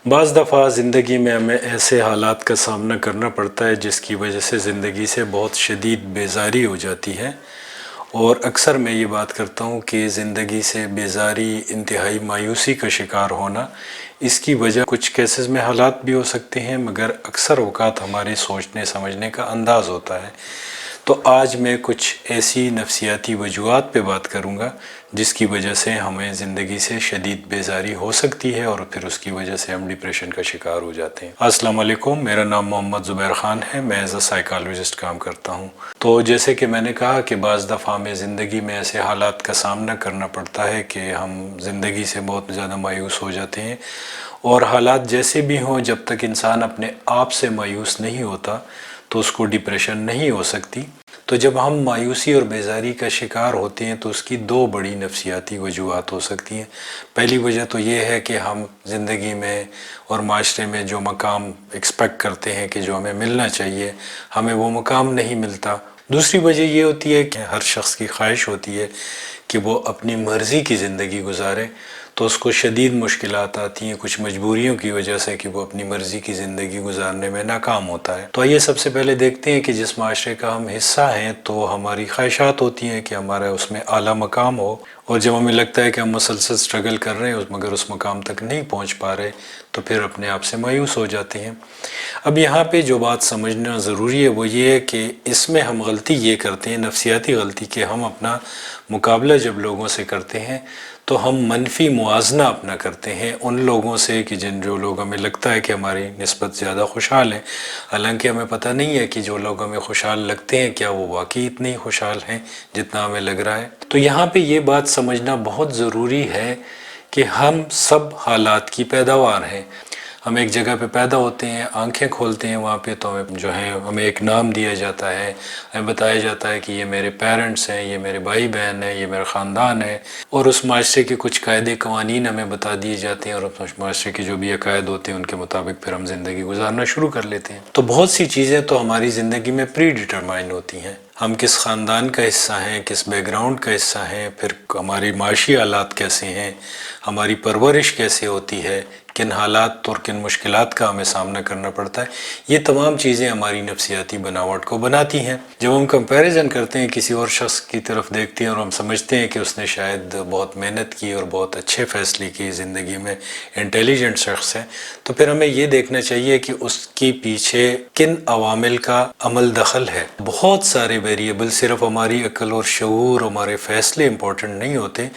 بعض دفعہ زندگی میں ہمیں ایسے حالات کا سامنا کرنا پڑتا ہے جس کی وجہ سے زندگی سے بہت شدید بیزاری ہو جاتی ہے، اور اکثر میں یہ بات کرتا ہوں کہ زندگی سے بیزاری، انتہائی مایوسی کا شکار ہونا، اس کی وجہ کچھ کیسز میں حالات بھی ہو سکتے ہیں، مگر اکثر اوقات ہمارے سوچنے سمجھنے کا انداز ہوتا ہے۔ تو آج میں کچھ ایسی نفسیاتی وجوہات پہ بات کروں گا جس کی وجہ سے ہمیں زندگی سے شدید بیزاری ہو سکتی ہے اور پھر اس کی وجہ سے ہم ڈپریشن کا شکار ہو جاتے ہیں۔ السلام علیکم، میرا نام محمد زبیر خان ہے، میں ایز اے سائیکالوجسٹ کام کرتا ہوں۔ تو جیسے کہ میں نے کہا کہ بعض دفعہ ہمیں زندگی میں ایسے حالات کا سامنا کرنا پڑتا ہے کہ ہم زندگی سے بہت زیادہ مایوس ہو جاتے ہیں، اور حالات جیسے بھی ہوں، جب تک انسان اپنے آپ سے مایوس نہیں ہوتا تو اس کو ڈپریشن نہیں ہو سکتی۔ تو جب ہم مایوسی اور بیزاری کا شکار ہوتے ہیں تو اس کی دو بڑی نفسیاتی وجوہات ہو سکتی ہیں۔ پہلی وجہ تو یہ ہے کہ ہم زندگی میں اور معاشرے میں جو مقام ایکسپیکٹ کرتے ہیں کہ جو ہمیں ملنا چاہیے، ہمیں وہ مقام نہیں ملتا۔ دوسری وجہ یہ ہوتی ہے کہ ہر شخص کی خواہش ہوتی ہے کہ وہ اپنی مرضی کی زندگی گزارے، تو اس کو شدید مشکلات آتی ہیں کچھ مجبوریوں کی وجہ سے کہ وہ اپنی مرضی کی زندگی گزارنے میں ناکام ہوتا ہے۔ تو آئیے سب سے پہلے دیکھتے ہیں کہ جس معاشرے کا ہم حصہ ہیں تو ہماری خواہشات ہوتی ہیں کہ ہمارا اس میں اعلیٰ مقام ہو، اور جب ہمیں لگتا ہے کہ ہم مسلسل سٹرگل کر رہے ہیں مگر اس مقام تک نہیں پہنچ پا رہے تو پھر اپنے آپ سے مایوس ہو جاتے ہیں۔ اب یہاں پہ جو بات سمجھنا ضروری ہے وہ یہ ہے کہ اس میں ہم غلطی یہ کرتے ہیں، نفسیاتی غلطی، کہ ہم اپنا مقابلہ جب لوگوں سے کرتے ہیں تو ہم منفی موازنہ اپنا کرتے ہیں ان لوگوں سے کہ جو لوگ ہمیں لگتا ہے کہ ہماری نسبت زیادہ خوشحال ہیں، حالانکہ ہمیں پتہ نہیں ہے کہ جو لوگ ہمیں خوشحال لگتے ہیں کیا وہ واقعی اتنے خوشحال ہیں جتنا ہمیں لگ رہا ہے۔ تو یہاں پہ یہ بات سمجھنا بہت ضروری ہے کہ ہم سب حالات کی پیداوار ہیں۔ ہم ایک جگہ پہ پیدا ہوتے ہیں، آنکھیں کھولتے ہیں وہاں پہ تو ہمیں ایک نام دیا جاتا ہے، ہمیں بتایا جاتا ہے کہ یہ میرے پیرنٹس ہیں، یہ میرے بھائی بہن ہیں، یہ میرا خاندان ہے، اور اس معاشرے کے کچھ قاعدے قوانین ہمیں بتا دیے جاتے ہیں، اور اس معاشرے کے جو بھی عقائد ہوتے ہیں ان کے مطابق پھر ہم زندگی گزارنا شروع کر لیتے ہیں۔ تو بہت سی چیزیں تو ہماری زندگی میں پری ڈٹرمائن ہوتی ہیں، ہم کس خاندان کا حصہ ہیں، کس بیک گراؤنڈ کا حصہ ہیں، پھر ہماری معاشی حالات کیسے ہیں، ہماری پرورش کیسے ہوتی ہے، کن حالات اور کن مشکلات کا ہمیں سامنا کرنا پڑتا ہے، یہ تمام چیزیں ہماری نفسیاتی بناوٹ کو بناتی ہیں۔ جب ہم کمپیریزن کرتے ہیں، کسی اور شخص کی طرف دیکھتے ہیں اور ہم سمجھتے ہیں کہ اس نے شاید بہت محنت کی اور بہت اچھے فیصلے کی زندگی میں، انٹیلیجنٹ شخص ہے، تو پھر ہمیں یہ دیکھنا چاہیے کہ اس کے پیچھے کن عوامل کا عمل دخل ہے۔ بہت سارے ویریبل، صرف ہماری عقل اور شعور، ہمارے فیصلے امپورٹنٹ نہیں ہوتے،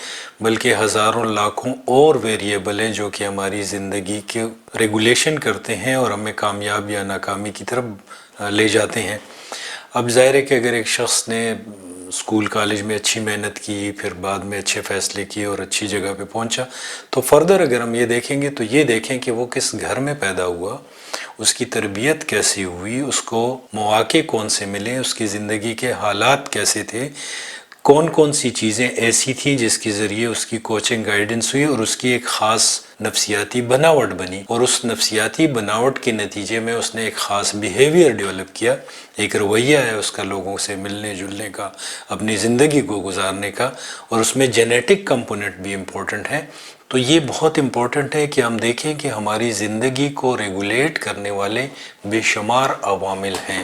بلکہ ہزاروں لاکھوں اور ویریبل ہیں جو کہ ہماری زندگی کے ریگولیشن کرتے ہیں اور ہمیں کامیاب یا ناکامی کی طرف لے جاتے ہیں۔ اب ظاہر ہے کہ اگر ایک شخص نے اسکول کالج میں اچھی محنت کی، پھر بعد میں اچھے فیصلے کیے اور اچھی جگہ پہ پہنچا، تو فردر اگر ہم یہ دیکھیں گے تو یہ دیکھیں کہ وہ کس گھر میں پیدا ہوا، اس کی تربیت کیسی ہوئی، اس کو مواقع کون سے ملے، اس کی زندگی کے حالات کیسے تھے، کون کون سی چیزیں ایسی تھیں جس کے ذریعے اس کی کوچنگ گائیڈنس ہوئی اور اس کی ایک خاص نفسیاتی بناوٹ بنی، اور اس نفسیاتی بناوٹ کے نتیجے میں اس نے ایک خاص بیہیویئر ڈیولپ کیا، ایک رویہ ہے اس کا لوگوں سے ملنے جلنے کا، اپنی زندگی کو گزارنے کا، اور اس میں جینیٹک کمپوننٹ بھی امپورٹنٹ ہے۔ تو یہ بہت امپورٹنٹ ہے کہ ہم دیکھیں کہ ہماری زندگی کو ریگولیٹ کرنے والے بے شمار عوامل ہیں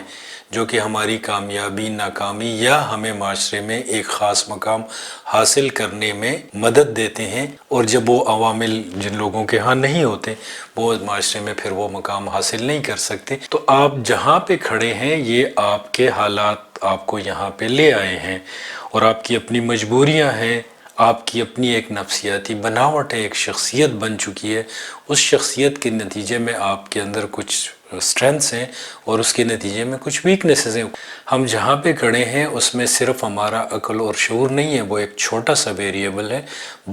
جو کہ ہماری کامیابی، ناکامی یا ہمیں معاشرے میں ایک خاص مقام حاصل کرنے میں مدد دیتے ہیں، اور جب وہ عوامل جن لوگوں کے ہاں نہیں ہوتے وہ معاشرے میں پھر وہ مقام حاصل نہیں کر سکتے۔ تو آپ جہاں پہ کھڑے ہیں یہ آپ کے حالات آپ کو یہاں پہ لے آئے ہیں، اور آپ کی اپنی مجبوریاں ہیں، آپ کی اپنی ایک نفسیاتی بناوٹ ہے، ایک شخصیت بن چکی ہے، اس شخصیت کے نتیجے میں آپ کے اندر کچھ اسٹرینتھس ہیں اور اس کے نتیجے میں کچھ ویکنیسز ہیں۔ ہم جہاں پہ کھڑے ہیں اس میں صرف ہمارا عقل اور شعور نہیں ہے، وہ ایک چھوٹا سا ویریبل ہے،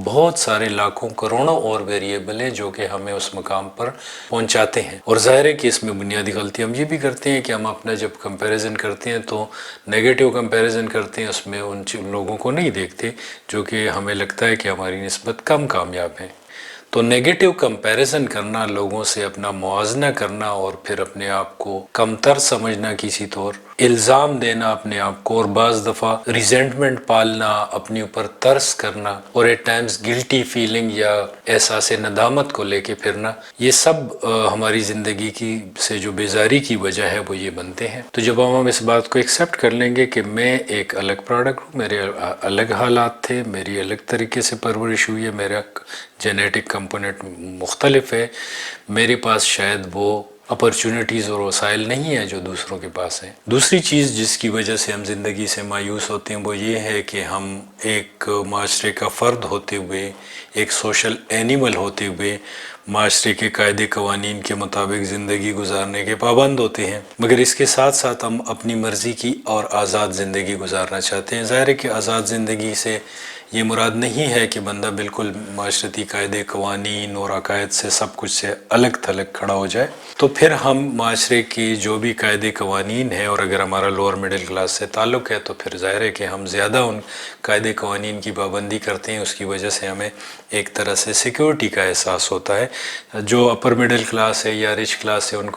بہت سارے لاکھوں کروڑوں اور ویریبل ہیں جو کہ ہمیں اس مقام پر پہنچاتے ہیں۔ اور ظاہر ہے کہ اس میں بنیادی غلطی ہم یہ بھی کرتے ہیں کہ ہم اپنا جب کمپیریزن کرتے ہیں تو نیگیٹو کمپیریزن کرتے ہیں، اس میں ان لوگوں کو نہیں دیکھتے جو کہ ہمیں لگتا ہے کہ ہماری نسبت کم کامیاب ہیں۔ تو نیگیٹو کمپیریزن کرنا، لوگوں سے اپنا موازنہ کرنا اور پھر اپنے آپ کو کمتر سمجھنا کسی طور، الزام دینا اپنے آپ کو، اور بعض دفعہ ریزنٹمنٹ پالنا، اپنے اوپر ترس کرنا، اور ایٹ ٹائمز گلٹی فیلنگ یا احساس ندامت کو لے کے پھرنا، یہ سب ہماری زندگی کی سے جو بیزاری کی وجہ ہے وہ یہ بنتے ہیں۔ تو جب ہم اس بات کو ایکسیپٹ کر لیں گے کہ میں ایک الگ پروڈکٹ ہوں، میرے الگ حالات تھے، میری الگ طریقے سے پرورش ہوئی ہے، میرا جینیٹک کمپوننٹ مختلف ہے، میرے پاس شاید وہ اپرچونٹیز اور وسائل نہیں ہیں جو دوسروں کے پاس ہیں۔ دوسری چیز جس کی وجہ سے ہم زندگی سے مایوس ہوتے ہیں وہ یہ ہے کہ ہم ایک معاشرے کا فرد ہوتے ہوئے، ایک سوشل اینیمل ہوتے ہوئے، معاشرے کے قاعدے قوانین کے مطابق زندگی گزارنے کے پابند ہوتے ہیں، مگر اس کے ساتھ ساتھ ہم اپنی مرضی کی اور آزاد زندگی گزارنا چاہتے ہیں۔ ظاہر ہے کہ آزاد زندگی سے یہ مراد نہیں ہے کہ بندہ بالکل معاشرتی قاعدے قوانین اور عقائد سے سب کچھ سے الگ تھلگ کھڑا ہو جائے، تو پھر ہم معاشرے کی جو بھی قاعدے قوانین ہیں، اور اگر ہمارا لوور مڈل کلاس سے تعلق ہے تو پھر ظاہر ہے کہ ہم زیادہ ان قاعدے قوانین کی پابندی کرتے ہیں، اس کی وجہ سے ہمیں ایک طرح سے سیکیورٹی کا احساس ہوتا ہے۔ جو اپر مڈل کلاس ہے یا رچ کلاس ہے، ان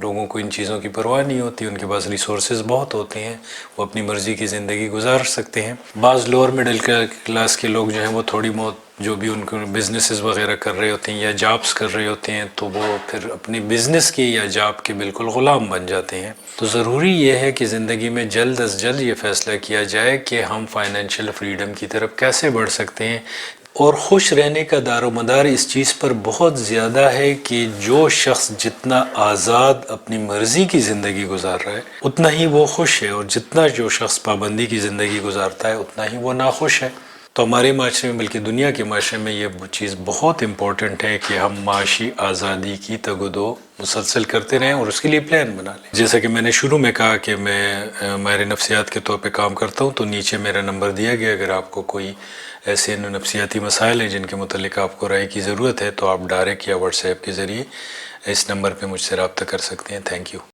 لوگوں کو ان چیزوں کی پرواہ نہیں ہوتی، ان کے پاس ریسورسز بہت ہوتے ہیں، وہ اپنی مرضی کی زندگی گزار سکتے ہیں۔ بعض لوور مڈل کلاس کے لوگ جو ہیں وہ تھوڑی بہت جو بھی ان کو بزنسز وغیرہ کر رہے ہوتے ہیں یا جابس کر رہے ہوتے ہیں، تو وہ پھر اپنی بزنس کے یا جاب کے بالکل غلام بن جاتے ہیں۔ تو ضروری یہ ہے کہ زندگی میں جلد از جلد یہ فیصلہ کیا جائے کہ ہم فائنینشیل فریڈم کی طرف کیسے بڑھ سکتے ہیں، اور خوش رہنے کا دار و مدار اس چیز پر بہت زیادہ ہے کہ جو شخص جتنا آزاد اپنی مرضی کی زندگی گزار رہا ہے اتنا ہی وہ خوش ہے، اور جتنا جو شخص پابندی کی زندگی گزارتا ہے اتنا ہی وہ ناخوش ہے۔ تو ہمارے معاشرے میں، بلکہ دنیا کے معاشرے میں، یہ چیز بہت امپورٹنٹ ہے کہ ہم معاشی آزادی کی تگ و دو مسلسل کرتے رہیں اور اس کے لیے پلان بنا لیں۔ جیسا کہ میں نے شروع میں کہا کہ میں ماہر نفسیات کے طور پہ کام کرتا ہوں، تو نیچے میرا نمبر دیا گیا، اگر آپ کو کوئی ایسے نفسیاتی مسائل ہیں جن کے متعلق آپ کو رائے کی ضرورت ہے تو آپ ڈائریکٹ یا واٹس ایپ کے ذریعے اس نمبر پہ مجھ سے رابطہ کر سکتے ہیں۔ Thank you.